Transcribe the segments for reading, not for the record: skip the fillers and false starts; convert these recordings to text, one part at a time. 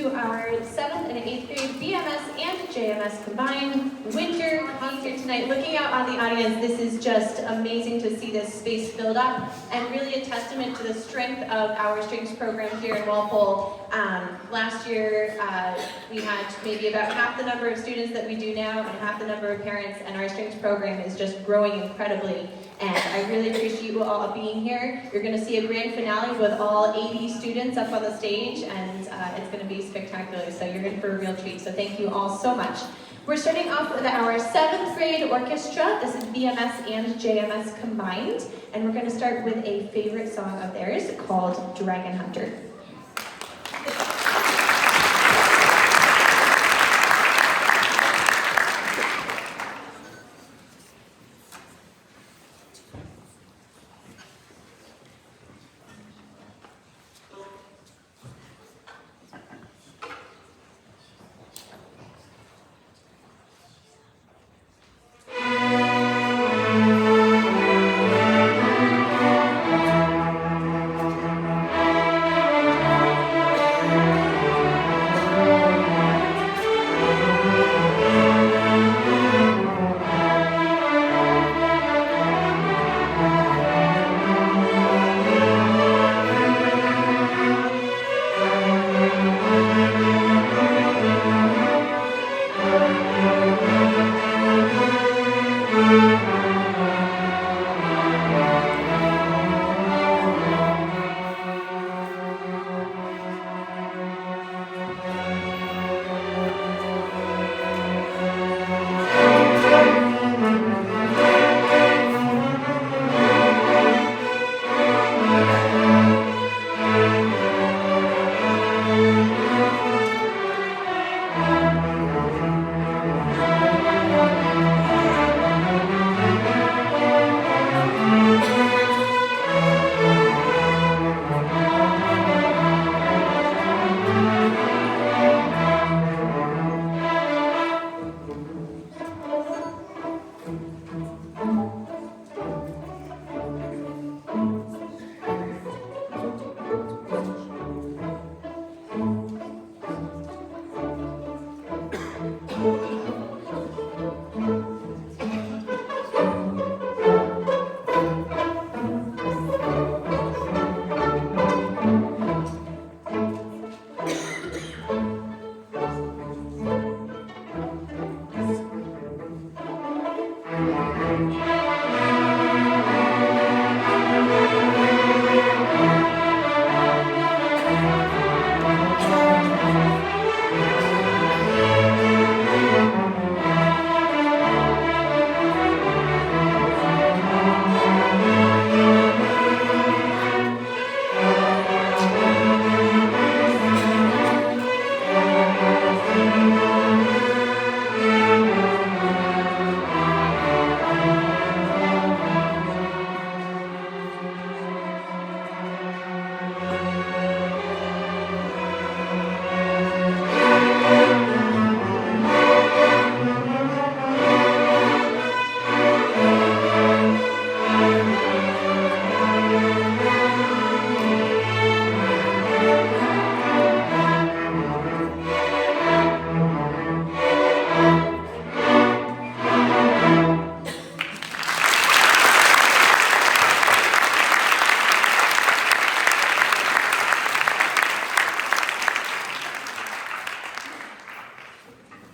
to our 7th and 8th grade BMS and JMS combined winter concert tonight. Looking out on the audience, this is just amazing to see this space filled up and really a testament to the strength of our strings program here in Walpole. Last year, we had maybe about half the number of students that we do now and half the number of parents, and our strings program is just growing incredibly. And I really appreciate you all being here. You're going to see a grand finale with all 80 students up on the stage, and it's going to be spectacular. So you're in for a real treat. So thank you all so much. We're starting off with our 7th grade orchestra. This is BMS and JMS combined. And we're going to start with a favorite song of theirs called Dragon Hunter.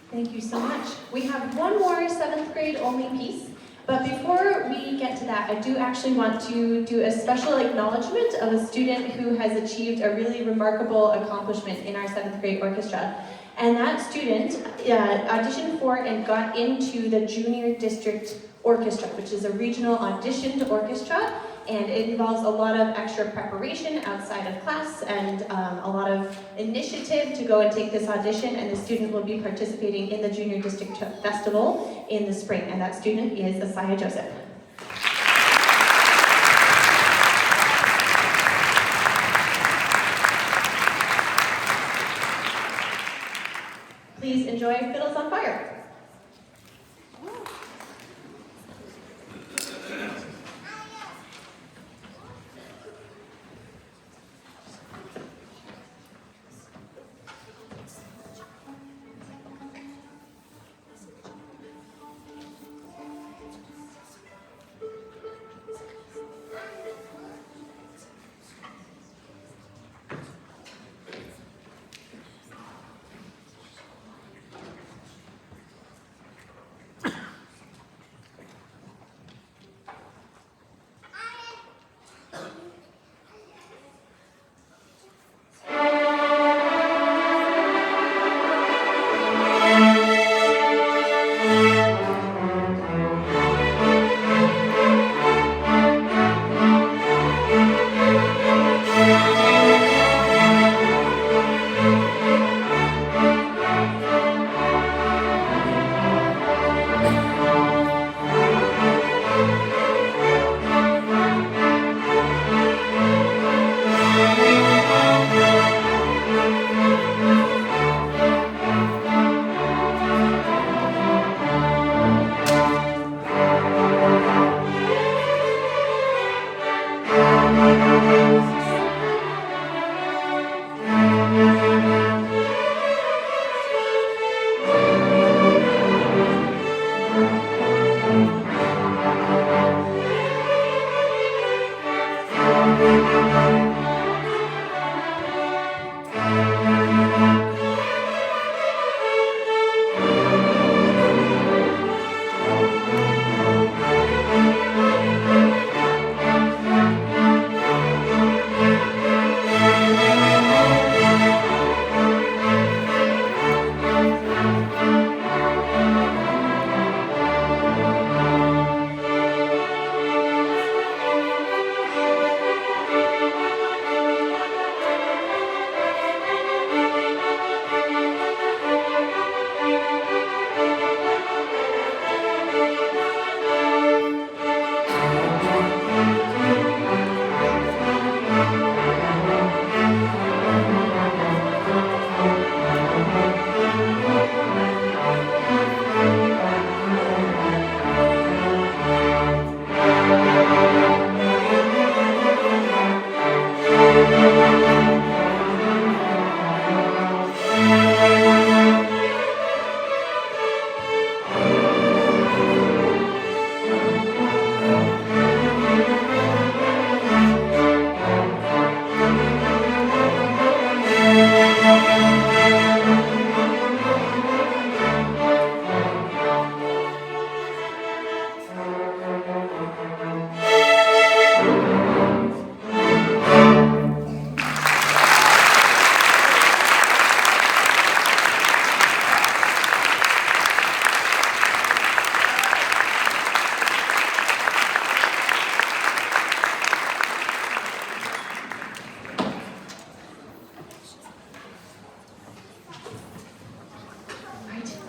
Thank you so much. We have one more 7th grade only piece, but before we get to that, I do actually want to do a special acknowledgement of a student who has achieved a really remarkable accomplishment in our 7th grade orchestra. And that student auditioned for and got into the Junior District Orchestra, which is a regional auditioned orchestra, and it involves a lot of extra preparation outside of class and a lot of initiative to go and take this audition, and the student will be participating in the Junior District Festival in the spring, and that student is Asaya Joseph. Please enjoy Fiddles on Fire.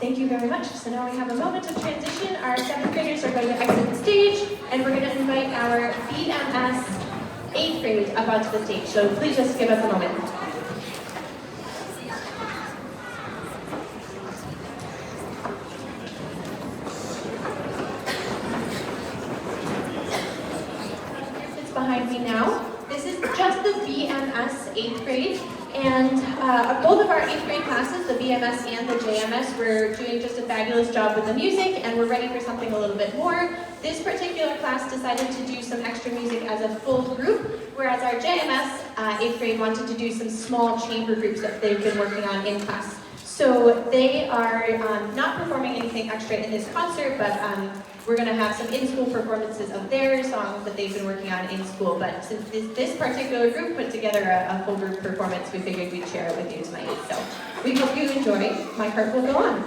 Thank you very much. So now we have a moment of transition. Our seventh graders are going to exit the stage, and we're going to invite our BMS eighth grade up onto the stage. So please just give us a moment. It's behind me now. This is just the BMS eighth grade. And both of our 8th grade classes, the BMS and the JMS, were doing just a fabulous job with the music, and we're ready for something a little bit more. This particular class decided to do some extra music as a full group, whereas our JMS 8th grade wanted to do some small chamber groups that they've been working on in class. So they are not performing anything extra in this concert, but we're going to have some in-school performances of their songs that they've been working on in school. But since this particular group put together a full group performance, we figured we'd share it with you tonight. So we hope you enjoy. My heart will go on.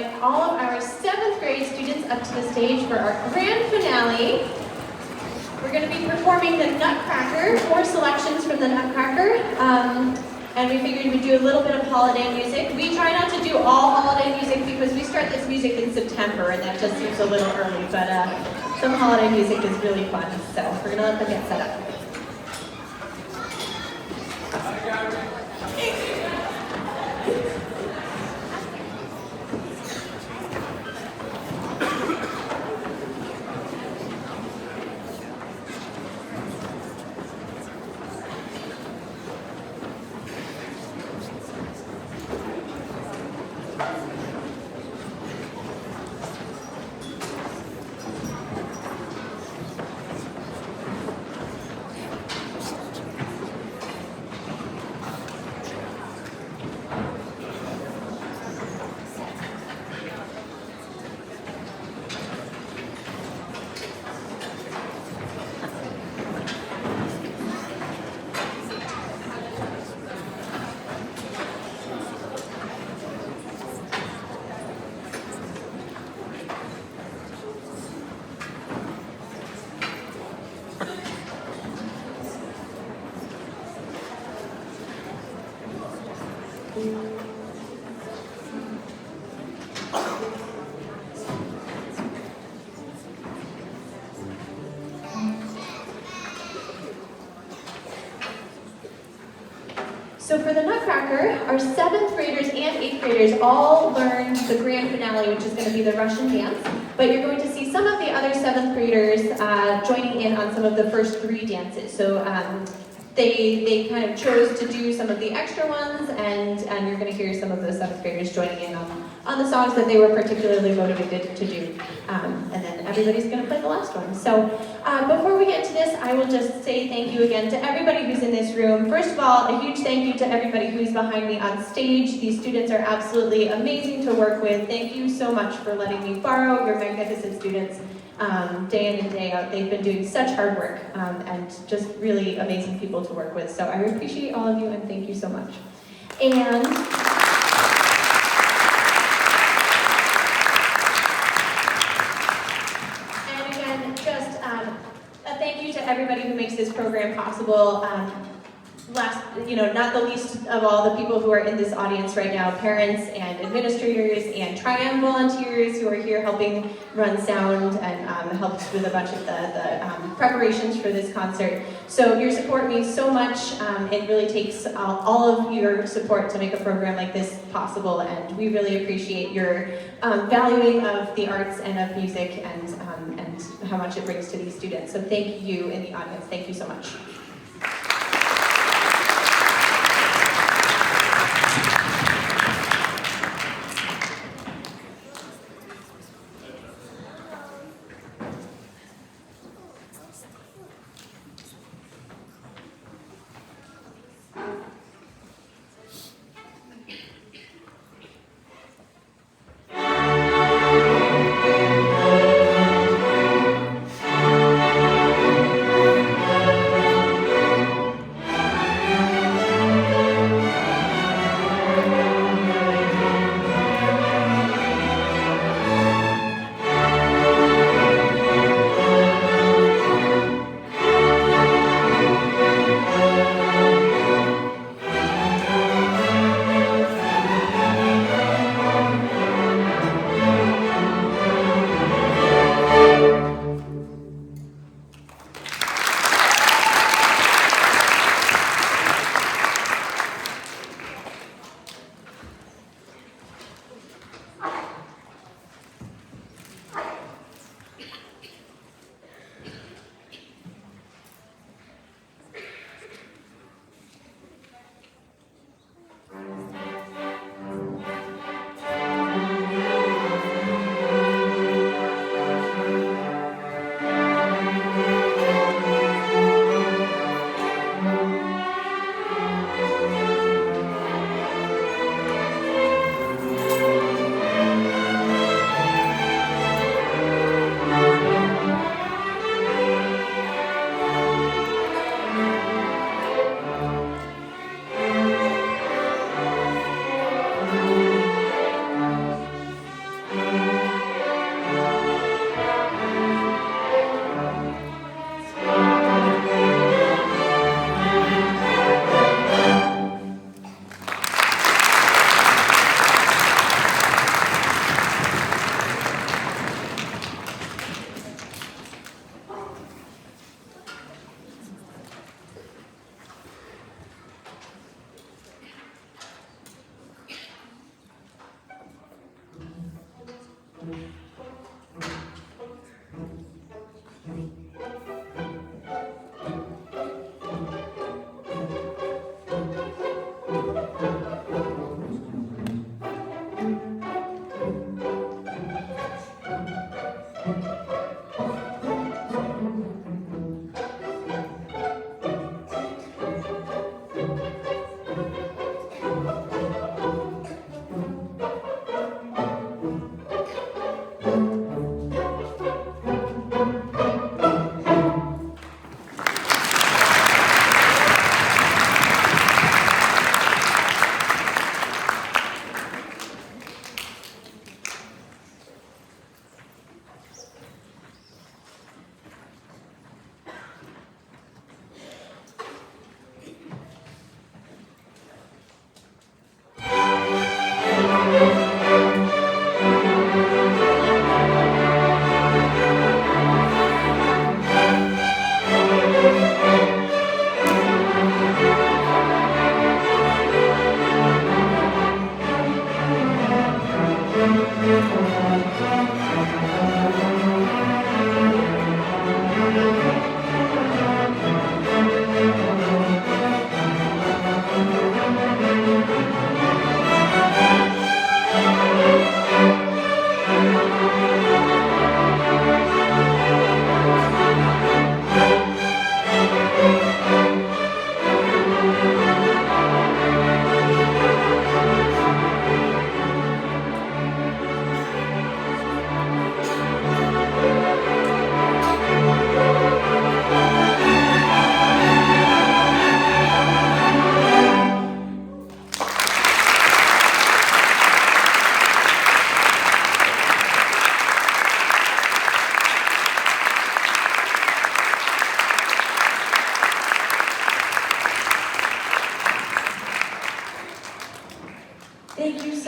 invite all of our 7th grade students up to the stage for our grand finale. We're going to be performing the Nutcracker, 4 selections from the Nutcracker. And we figured we'd do a little bit of holiday music. We try not to do all holiday music because we start this music in September and that just seems a little early, but some holiday music is really fun, so we're gonna let them get set up. So for the Nutcracker, our 7th graders and 8th graders all learned the grand finale, which is going to be the Russian dance. But you're going to see some of the other 7th graders joining in on some of the first 3 dances. So they kind of chose to do some of the extra ones, and you're going to hear some of the 7th graders joining in on the songs that they were particularly motivated to do. And then everybody's going to play the last one. So before we get to this, I will just say thank you again to everybody who's in this room. First of all, a huge thank you to everybody who's behind me on stage. These students are absolutely amazing to work with. Thank you so much for letting me borrow your magnificent students day in and day out. They've been doing such hard work and just really amazing people to work with. So I appreciate all of you and thank you so much. And again, just a thank you to everybody who makes this program possible. Not the least of all the people who are in this audience right now, parents and administrators and Triumph volunteers who are here helping run sound and helped with a bunch of the preparations for this concert. So your support means so much. It really takes all of your support to make a program like this possible, and we really appreciate your valuing of the arts and of music and how much it brings to these students. So thank you in the audience. Thank you so much.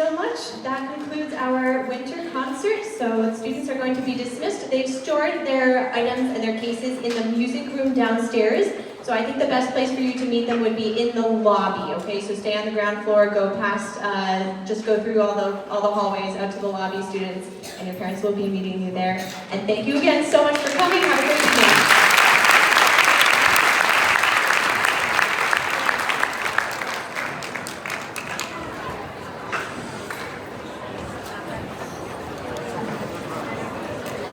so much. That concludes our winter concert. So the students are going to be dismissed. They've stored their items and their cases in the music room downstairs. So I think the best place for you to meet them would be in the lobby, okay? So stay on the ground floor, go past, just go through all the hallways out to the lobby, students, and your parents will be meeting you there. And thank you again so much for coming. Have a great